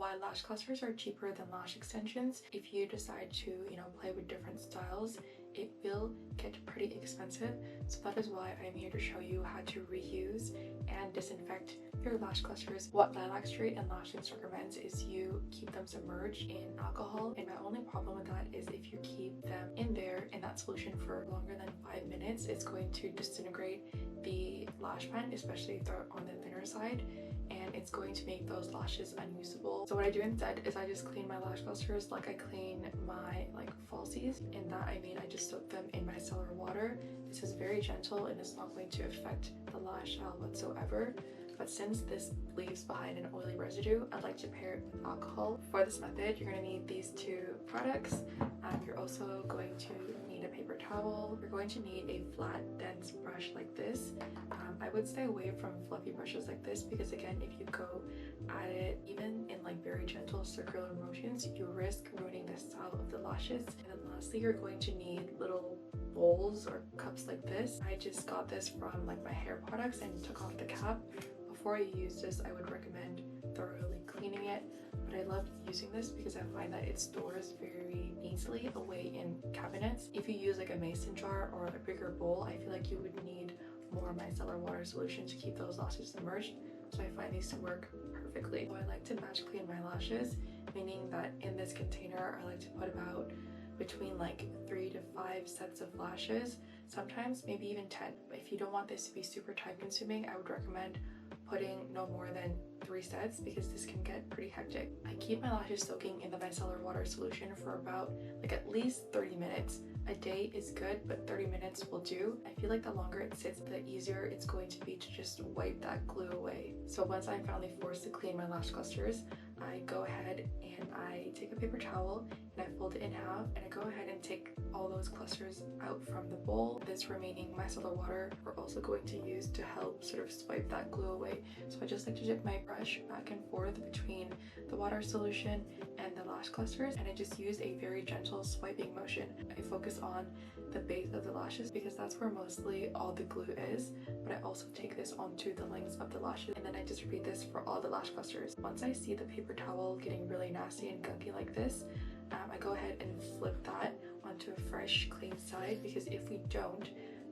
while lash clusters are cheaper than lash extensions, if you decide to, play with different styles, it will get pretty expensive. So that is why I'm here to show you how to reuse and disinfect your lash clusters. What Lilac Street and Lash Linx recommends is you keep them submerged in alcohol, and my only problem with that is if you keep them in there in that solution for longer than 5 minutes, it's going to disintegrate the lash pen, especially if they're on the thinner side, and it's going to make those lashes unusable. So what I do instead is I just clean my lash clusters like I clean my falsies. In that I mean I just soak them in micellar water. This is very gentle and it's not going to affect the lash gel whatsoever. But since this leaves behind an oily residue, I'd like to pair it with alcohol. For this method, you're going to need these two products. You're also going to need a paper towel. You're going to need a flat, dense brush like this. I would stay away from fluffy brushes like this because again, if you go at it even in very gentle circular motions, you risk ruining the style of the lashes. And then lastly, you're going to need little bowls or cups like this. I just got this from my hair products and took off the cap. Before you use this, I would recommend thoroughly cleaning it, but I love using this because I find that it stores very easily away in cabinets. If you use a mason jar or a bigger bowl, I feel like you would need more micellar water solution to keep those lashes submerged, so I find these to work perfectly. So I like to batch clean my lashes, meaning that in this container I like to put about between 3 to 5 sets of lashes, sometimes maybe even 10. If you don't want this to be super time consuming, I would recommend putting no more than 3 sets because this can get pretty hectic. I keep my lashes soaking in the micellar water solution for about at least 30 minutes. A day is good, but 30 minutes will do. I feel like the longer it sits, the easier it's going to be to just wipe that glue away. So once I'm finally forced to clean my lash clusters, I go ahead and I take a paper towel and I fold it in half, and I go ahead and take all those clusters out from the bowl. This remaining micellar water we're also going to use to help sort of swipe that glue away. So I just like to dip my brush back and forth between the water solution and the lash clusters, and I just use a very gentle swiping motion. I focus on the base of the lashes because that's where mostly all the glue is, but I also take this onto the lengths of the lashes, and then I just repeat this for all the lash clusters. Once I see the paper towel getting really nasty and gunky like this, I go ahead and flip that onto a fresh clean side, because if we don't,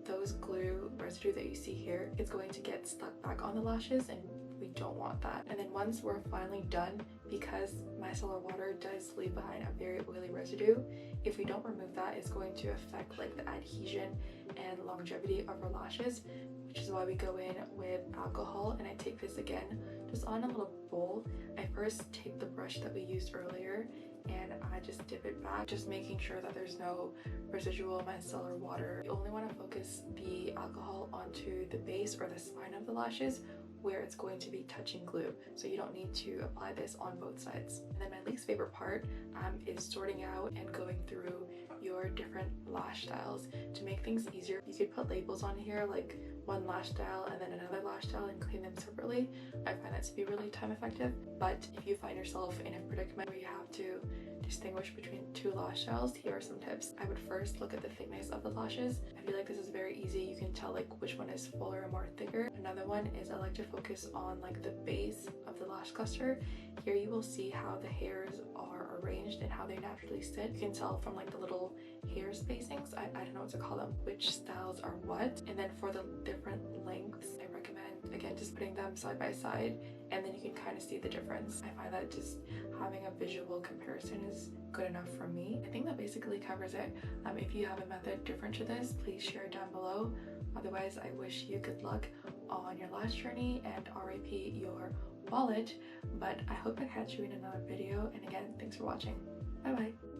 those glue residue that you see here, it's going to get stuck back on the lashes and we don't want that. And then once we're finally done, because micellar water does leave behind a very oily residue, if we don't remove that, it's going to affect the adhesion and longevity of our lashes, which is why we go in with alcohol. And I take this again just on a little bowl. I first take the brush that we used earlier and I just dip it back, just making sure that there's no residual micellar water. You only want to focus the alcohol onto the base or the spine of the lashes where it's going to be touching glue, so you don't need to apply this on both sides. And then my least favorite part is sorting out and going through your different lash styles. To make things easier, you could put labels on here like one lash style and then another lash style and clean them separately. I find that to be really time effective, but if you find yourself in a predicament where you have to distinguish between 2 lash styles, here are some tips. I would first look at the thickness of the lashes. I feel like this is very easy. You can tell which one is fuller and more thicker. Another one is I like to focus on the base of the lash cluster. Here you will see how the hairs are arranged and how they naturally sit. You can tell from the little hair spacings, I don't know what to call them, which styles are what. And then for the different lengths, I recommend again just putting them side by side, and then you can kind of see the difference. I find that just having a visual comparison is good enough for me. I think that basically covers it. If you have a method different to this, please share down below. Otherwise, I wish you good luck on your lash journey and RIP your wallet, but I hope to catch you in another video. And again, thanks for watching. Bye bye.